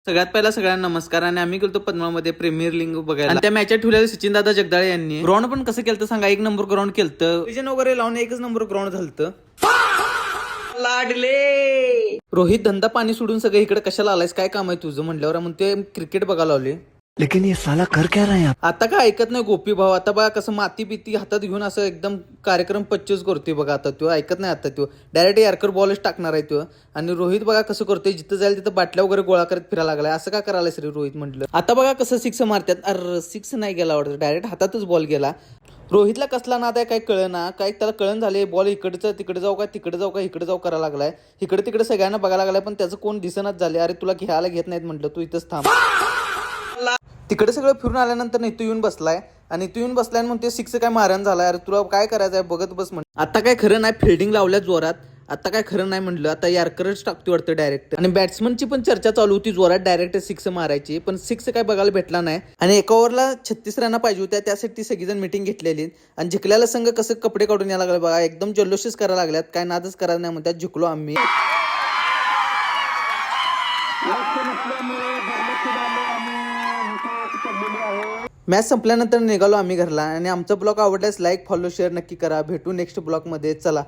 सगळ्यात पहिला सगळ्यांना नमस्कार. आणि आम्ही गेलो पद्मामध्ये प्रीमियर लीग बघायला आणि त्या मॅच ठेवलेल्या सचिन दादा जगदाळे यांनी. ग्राउंड पण कसं केलं सांगा, 1 नंबर ग्राउंड केलं, विजन वगैरे लावून 1च नंबर ग्राउंड झालं. लाडले रोहित धंदा पाणी सोडून सगळं इकडे कशाला आलायस, काय काम आहे तुझं म्हणल्यावर म्हणते क्रिकेट बघायला लावले. लेकिन ये साला कर क्या रहा है आप? आता काय ऐकत नाही गोपी भाऊ. आता बघा कसं माती बिती हातात घेऊन असं एकदम कार्यक्रम पच्चीस करतोय बघा. आता तो ऐकत नाही, आता तो डायरेक्ट यारकर बॉलच टाकणार आहे तो. आणि रोहित बघा कसं करतोय, जिथं जाईल तिथं बाटल्या वगैरे गोळा करत फिरायला लागलाय. असं का करायला रे रोहित म्हटलं. आता बघा कसं 6 मारतात. अरे 6 नाही गेला वाटतं, डायरेक्ट हातातच बॉल गेला. रोहितला कसला नाद आहे काय कळना, काय त्याला कळण झाले. बॉल इकडचं तिकडे जाऊ का, तिकडे जाऊ का, इकडे जाऊ करायला लागलाय. इकडे तिकडे सगळ्यांना बघायला लागलाय, पण त्याचं कोण दिसनच झाले. अरे तुला घ्यायला घेत नाहीत म्हटलं, तू इथंच थांब. तिकडे सगळं फिरून आल्यानंतर इथं येऊन बसलाय. आणि इथं येऊन बसलाय म्हणून ते 6 काय मारण झालाय. अरे तुला काय करायचं आहे बघत बस म्हण. आता काय खरं नाही, फिल्डिंग लावल्या जोरात. आता काय खरं नाही म्हटलं, आता यारकरच टाकतो वाटतं डायरेक्ट. आणि बॅट्समनची पण चर्चा चालू होती जोरात, डायरेक्ट 6 मारायची. पण 6 काय बघायला भेटला नाही. आणि एका ओव्हरला 36 रन पाहिजे होत्या, त्यासाठी सगळीजण मिटिंग घेतलेली. आणि जिंकल्याला संघ कसं कपडे काढून यायला लागले बघा, एकदम जल्लोषच करायला लागल्यात. काय नादच करायला नाही म्हणतात, जिंकलो आम्ही. मॅच संपल्यानंतर निघालो आम्ही घरला. आणि आमचा ब्लॉग आवडल्यास लाईक फॉलो शेअर नक्की करा. भेटू नेक्स्ट ब्लॉग मध्ये, चला.